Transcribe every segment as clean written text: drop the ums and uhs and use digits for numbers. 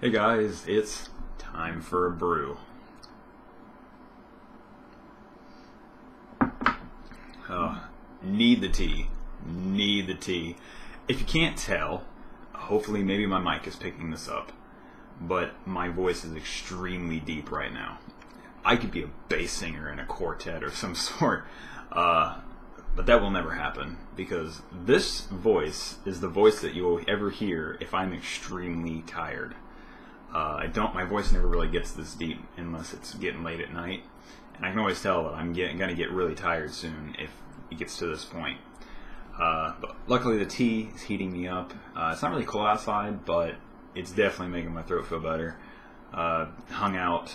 Hey guys, it's time for a brew. Need the tea. Need the tea. If you can't tell, hopefully maybe my mic is picking this up, but my voice is extremely deep right now. I could be a bass singer in a quartet or some sort, but that will never happen because this voice is the voice that you will ever hear if I'm extremely tired. My voice never really gets this deep unless it's getting late at night. And I can always tell that I'm going to get really tired soon if it gets to this point. But luckily the tea is heating me up. It's not really cold outside, but it's definitely making my throat feel better. Hung out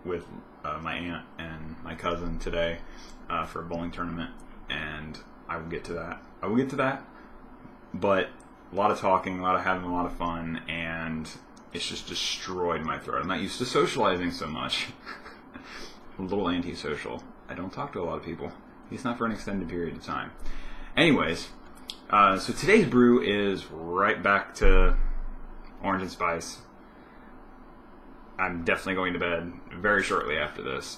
with my aunt and my cousin today for a bowling tournament, and I will get to that. But a lot of talking, having a lot of fun, and it's just destroyed my throat. I'm not used to socializing so much. A little antisocial. I don't talk to a lot of people. At least not for an extended period of time. Anyways, so today's brew is right back to orange and spice. I'm definitely going to bed very shortly after this.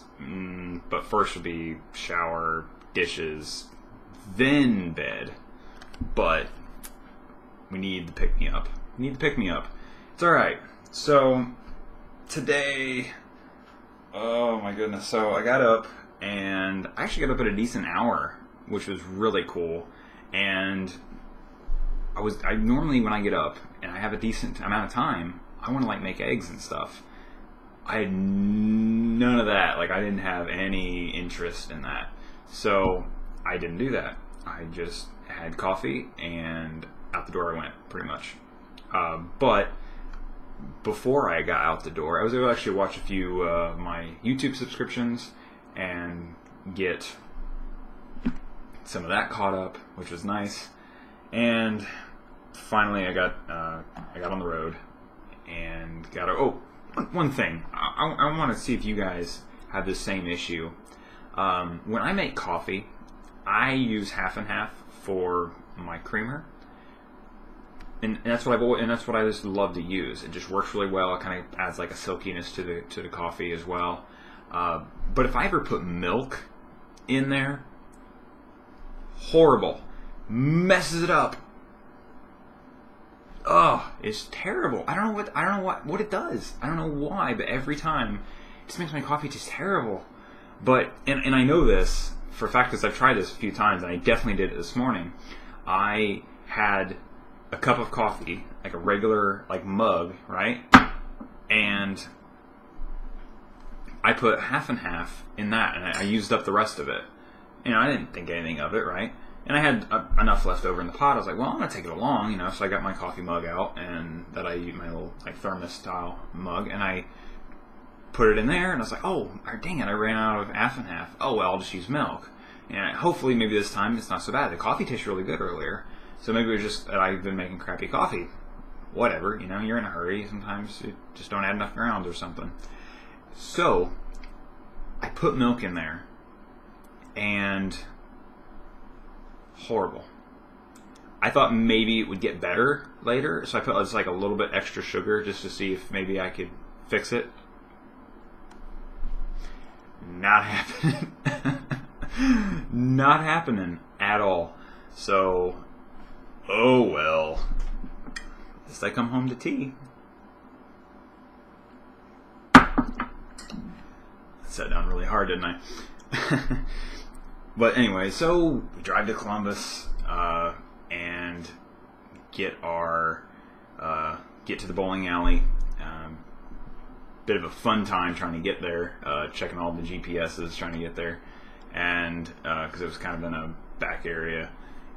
But first will be shower, dishes, then bed. But we need the pick-me-up. It's alright. So, today, oh my goodness. So, I got up, and I actually got up at a decent hour, which was really cool. And I normally, when I get up, and I have a decent amount of time, I want to, make eggs and stuff. I had none of that. I didn't have any interest in that. So, I didn't do that. I just had coffee, and out the door I went, pretty much. But before I got out the door, I was able to actually watch a few of my YouTube subscriptions and get some of that caught up, which was nice. And finally, I got on the road and one thing. I want to see if you guys have the same issue. When I make coffee, I use half and half for my creamer. And that's what I just love to use. It just works really well. It kind of adds a silkiness to the coffee as well. But if I ever put milk in there, horrible, messes it up. Oh, it's terrible. I don't know what it does. I don't know why, but every time it just makes my coffee just terrible. But and I know this for a fact because I've tried this a few times, and I definitely did it this morning. I had a cup of coffee, a regular mug, right? And I put half and half in that, and I used up the rest of it. I didn't think anything of it, right? And I had enough left over in the pot. I was like, well, I'm gonna take it along, So I got my coffee mug out, and that I use my little thermos style mug, and I put it in there, and I was like, oh, dang it, I ran out of half and half. Oh well, I'll just use milk. And hopefully, maybe this time it's not so bad. The coffee tastes really good earlier. So maybe it was just that I've been making crappy coffee. Whatever, you're in a hurry. Sometimes you just don't add enough grounds or something. So, I put milk in there, and horrible. I thought maybe it would get better later, so I put just a little bit extra sugar just to see if maybe I could fix it. Not happening. Not happening at all. So, oh well. At least I come home to tea. Sat down really hard, didn't I? But anyway, so we drive to Columbus and get to the bowling alley. Bit of a fun time trying to get there, checking all the GPSs, trying to get there, and because it was kind of in a back area.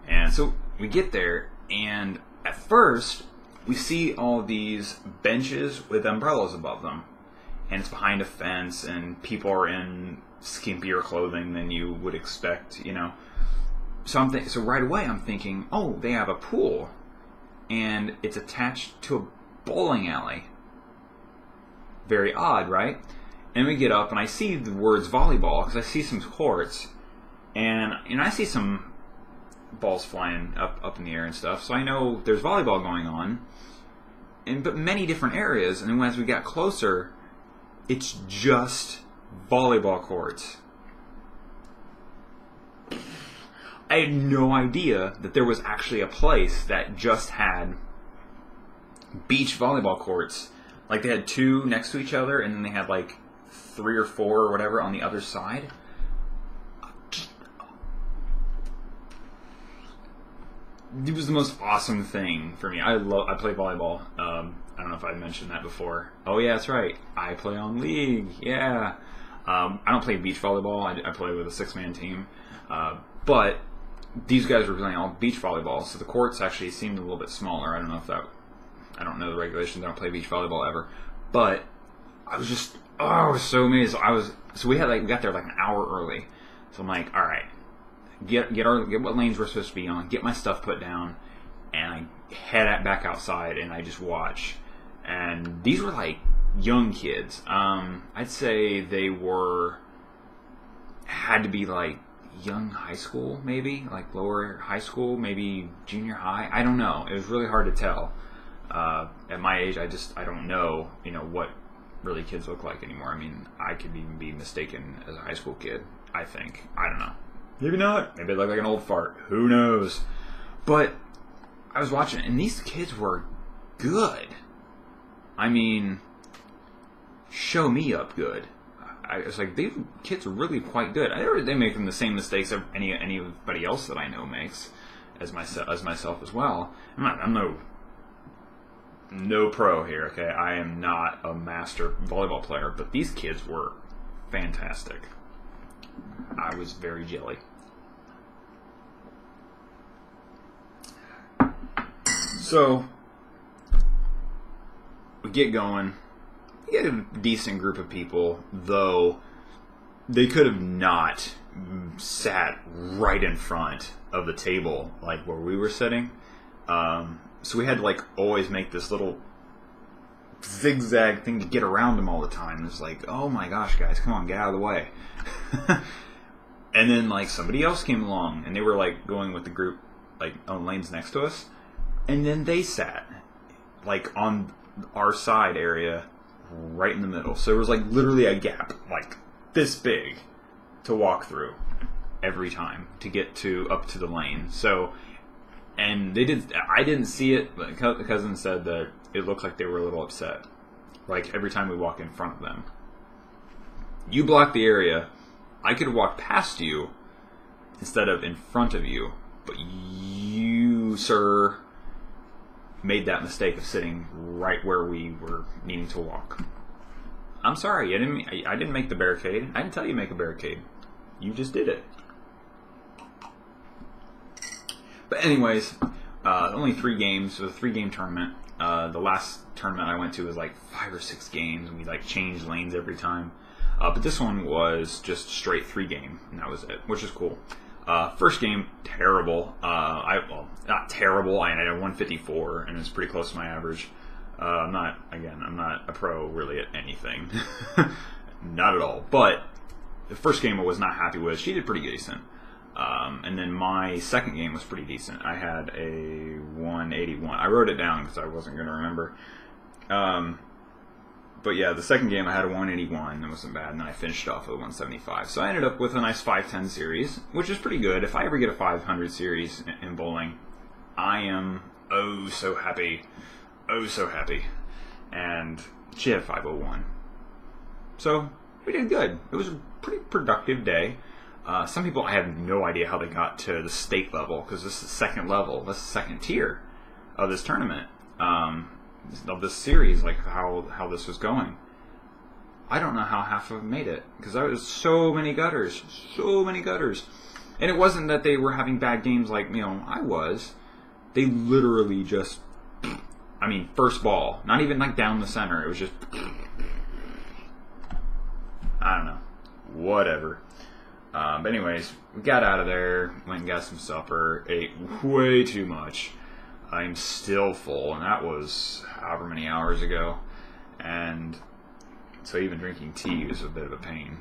And so we get there, and at first we see all these benches with umbrellas above them, and it's behind a fence, and people are in skimpier clothing than you would expect, So so right away I'm thinking, oh, they have a pool, and it's attached to a bowling alley. Very odd, right? And we get up, and I see the words volleyball because I see some courts, and I see some balls flying up in the air and stuff. So I know there's volleyball going on. but many different areas. And then as we got closer, it's just volleyball courts. I had no idea that there was actually a place that just had beach volleyball courts. Like, they had 2 next to each other, and then they had like 3 or 4 or whatever on the other side. It was the most awesome thing for me. I play volleyball. I don't know if I mentioned that before. Oh yeah, that's right. I play on League. Yeah. I don't play beach volleyball. I play with a 6-man team. But these guys were playing all beach volleyball, so the courts actually seemed a little bit smaller. I don't know the regulations. I don't play beach volleyball ever. But I was so amazed. So we got there like an hour early. So I'm like, all right. Get what lanes we're supposed to be on, get my stuff put down, and I head back outside and I just watch. And these were like young kids. I'd say they had to be like young high school, maybe like lower high school, maybe junior high. I don't know. It was really hard to tell. At my age, I don't know, what really kids look like anymore. I mean, I could even be mistaken as a high school kid. I think. I don't know. Maybe not. Maybe I look like an old fart. Who knows? But I was watching, and these kids were good. I mean, show me up good. I was like, these kids are really quite good. They make the same mistakes that anybody else that I know makes, as myself as well. I'm no pro here. Okay, I am not a master volleyball player, but these kids were fantastic. I was very jelly. So, we get going. We get a decent group of people, though they could have not sat right in front of the table, like where we were sitting. So we had to like always make this little zigzag thing to get around them all the time. It's like, oh my gosh, guys, come on, get out of the way. And then like somebody else came along, and they were like going with the group like on lanes next to us, and then they sat like on our side area right in the middle. So there was like literally a gap like this big to walk through every time to get up to the lane. So, and I didn't see it, but the cousin said that it looked like they were a little upset. Like every time we walk in front of them, you block the area. I could walk past you instead of in front of you, but you, sir, made that mistake of sitting right where we were needing to walk. I'm sorry, I didn't make the barricade. I didn't tell you to make a barricade. You just did it. But anyways, only 3 games. It was a 3-game tournament. The last tournament I went to was like 5 or 6 games, and we like changed lanes every time. But this one was just straight 3-game, and that was it, which is cool. First game, terrible. Not terrible. I had a 154, and it's pretty close to my average. I'm not a pro really at anything. Not at all. But the first game I was not happy with. She did pretty decent. And then my second game was pretty decent. I had a 181. I wrote it down because I wasn't going to remember. But yeah, the second game I had a 181. It wasn't bad, and then I finished off with a 175. So I ended up with a nice 510 series, which is pretty good. If I ever get a 500 series in bowling, I am so happy. Oh, so happy. And she had 501. So we did good. It was a pretty productive day. Some people, I have no idea how they got to the state level, because this is the second level. This is the second tier of this tournament. Of this series, like how this was going. I don't know how half of them made it, because there was so many gutters. And it wasn't that they were having bad games like, I was. They literally just, first ball, not even like down the center. It was just, I don't know, whatever. But anyways, we got out of there, went and got some supper, ate way too much. I'm still full, and that was however many hours ago. And so even drinking tea was a bit of a pain.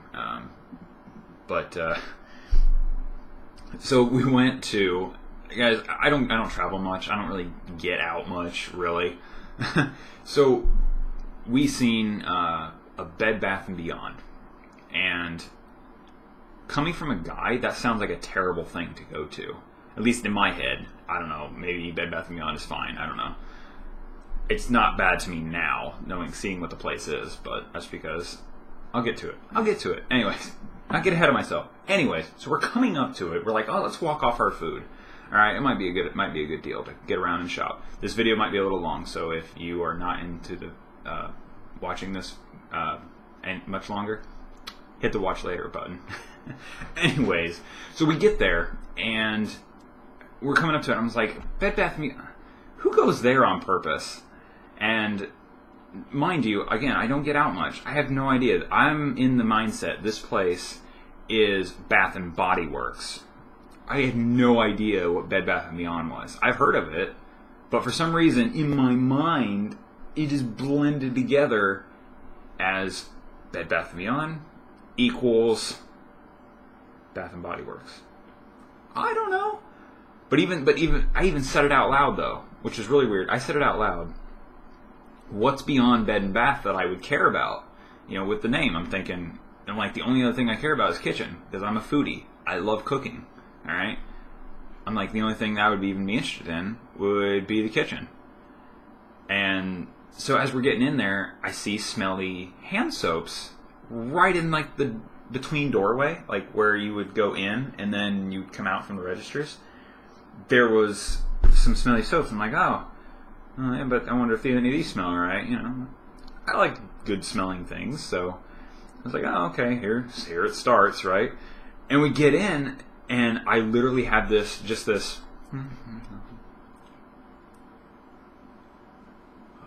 So we went to, guys, I don't travel much. I don't really get out much, really. So we seen a Bed Bath & Beyond, and coming from a guy, that sounds like a terrible thing to go to. At least in my head. I don't know. Maybe Bed Bath & Beyond is fine. I don't know. It's not bad to me now, seeing what the place is, but that's because I'll get to it. Anyways, not get ahead of myself. Anyways, so we're coming up to it. We're like, oh, let's walk off our food. All right, it might be a good deal to get around and shop. This video might be a little long, so if you are not into the watching this and much longer, hit the watch later button. Anyways, so we get there and we're coming up to it. I was like, Bed Bath & Beyond, who goes there on purpose? And mind you, again, I don't get out much. I have no idea. I'm in the mindset this place is Bath and Body Works. I had no idea what Bed Bath & Beyond was. I've heard of it, but for some reason in my mind it just blended together as Bed Bath & Beyond equals Bath and Body Works. I don't know. But I even said it out loud though, which is really weird. I said it out loud. What's beyond Bed and Bath that I would care about? With the name, I'm thinking, the only other thing I care about is kitchen, because I'm a foodie. I love cooking. All right? I'm like, the only thing that I would even be interested in would be the kitchen. And so as we're getting in there, I see smelly hand soaps right in the between doorway, where you would go in and then you'd come out from the registers. There was some smelly soaps. I'm like, oh yeah, but I wonder if any of these smell alright. I like good smelling things, so I was like, oh, okay, here it starts, right? And we get in, and I literally had this.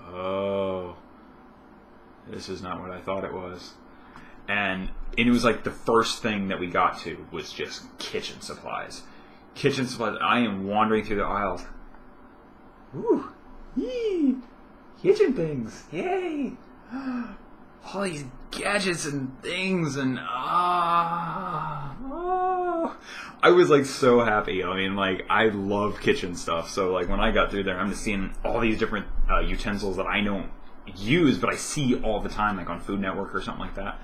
Oh, this is not what I thought it was. And it was like the first thing that we got to was just kitchen supplies. Kitchen supplies. I am wandering through the aisles. Ooh. Yee! Kitchen things. Yay! All these gadgets and things and I was so happy. I love kitchen stuff. So when I got through there, I'm just seeing all these different utensils that I don't use, but I see all the time, on Food Network or something like that.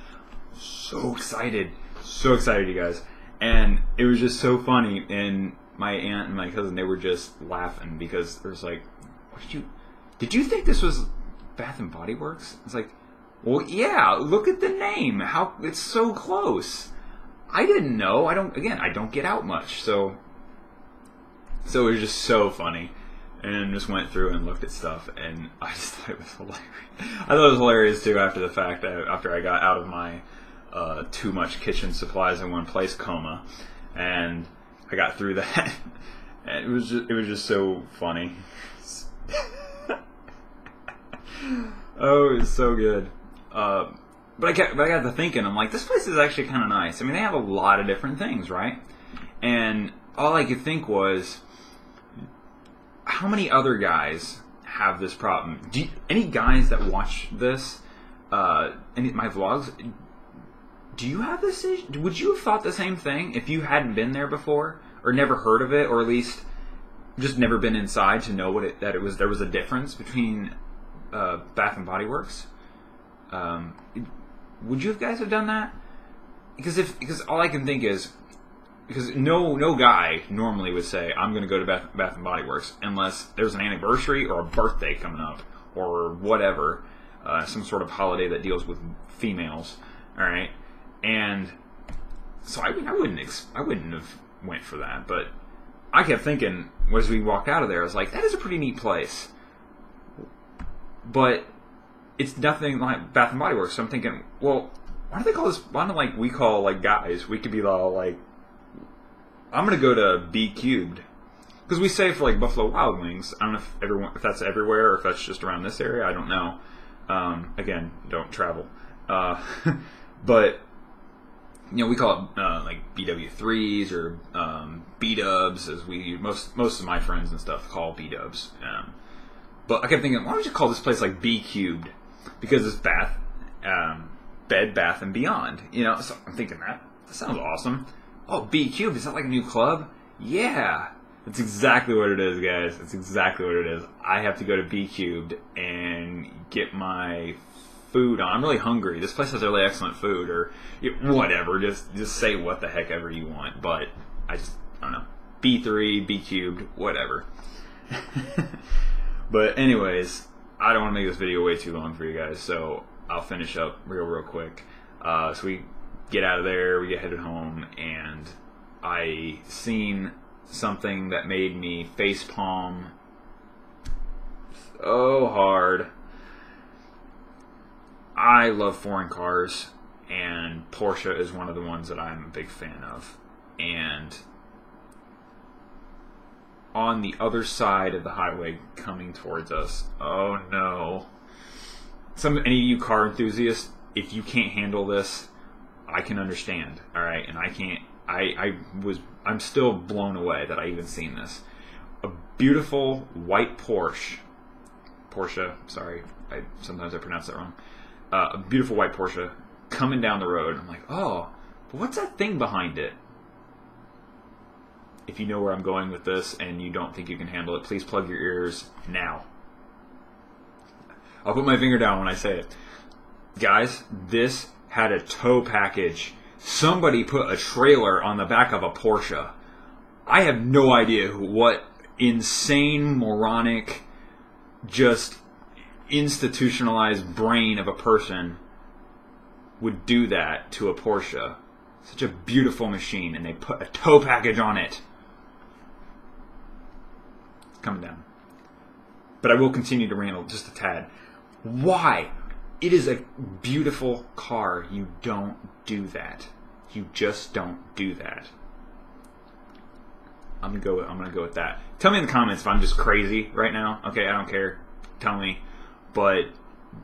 So excited, you guys. And it was just so funny. And my aunt and my cousin, they were just laughing because there's did you think this was Bath and Body Works? It's like, well, yeah, look at the name. How it's so close. I didn't know. I don't get out much. So it was just so funny. And just went through and looked at stuff, and I just thought it was hilarious. I thought it was hilarious too after the fact, after I got out of my too much kitchen supplies in one place coma, and I got through that. And it was just so funny. Oh, it was so good. But I got to thinking, I'm like, this place is actually kind of nice. They have a lot of different things, right? And all I could think was, how many other guys have this problem? Any guys that watch this, my vlogs, do you have this issue? Would you have thought the same thing if you hadn't been there before, or never heard of it, or at least just never been inside to know there was a difference between Bath and Body Works? Would you guys have done that? Because all I can think is, because no guy normally would say, I'm going to go to Bath and Body Works unless there's an anniversary or a birthday coming up or whatever, some sort of holiday that deals with females. All right, and so I wouldn't have went for that, but I kept thinking as we walked out of there, I was like, that is a pretty neat place, but it's nothing like Bath and Body Works. So I'm thinking, well, why do they call this? Why don't we call guys? We could be all I'm gonna go to B Cubed, because we say for Buffalo Wild Wings. I don't know if that's everywhere or if that's just around this area. I don't know. Again, don't travel. But we call it BW3s or B-dubs, as most of my friends and stuff call B-dubs. But I kept thinking, why don't you call this place B Cubed? Because it's Bed Bath and Beyond. So I'm thinking that sounds awesome. Oh, B Cubed, is that a new club? Yeah. That's exactly what it is, guys. That's exactly what it is. I have to go to B Cubed and get my food on. I'm really hungry. This place has really excellent food, or whatever. Just say what the heck ever you want. But I don't know. B3, B Cubed, whatever. But anyways, I don't want to make this video way too long for you guys, so I'll finish up real quick. So we get out of there, we get headed home, and I seen something that made me facepalm so hard. I love foreign cars, and Porsche is one of the ones that I'm a big fan of. And on the other side of the highway coming towards us, oh no. Any of you car enthusiasts, if you can't handle this, I can understand, alright? And I can't, I'm still blown away that I even seen this. A beautiful white Porsche, sorry, sometimes I pronounce that wrong. A beautiful white Porsche coming down the road. I'm like, oh, but what's that thing behind it? If you know where I'm going with this and you don't think you can handle it, please plug your ears now. I'll put my finger down when I say it. Guys, this had a tow package. Somebody put a trailer on the back of a Porsche. I have no idea what insane, moronic, just institutionalized brain of a person would do that to a Porsche. Such a beautiful machine, and they put a tow package on it. It's coming down. But I will continue to ramble just a tad. Why? It is a beautiful car. You don't do that. You just don't do that. I'm gonna go with that. Tell me in the comments if I'm just crazy right now. Okay, I don't care. Tell me. But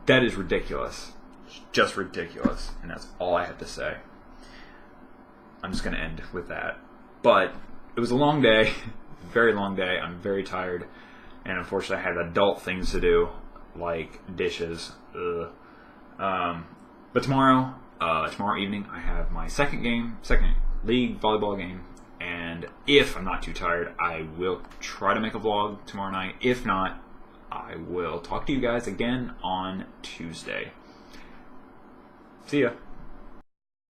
that is ridiculous. It's just ridiculous. And that's all I have to say. I'm just going to end with that. But it was a long day, very long day. I'm very tired, and unfortunately I had adult things to do, like dishes. But tomorrow evening, I have my second league volleyball game, and if I'm not too tired, I will try to make a vlog tomorrow night. If not, I will talk to you guys again on Tuesday. See ya.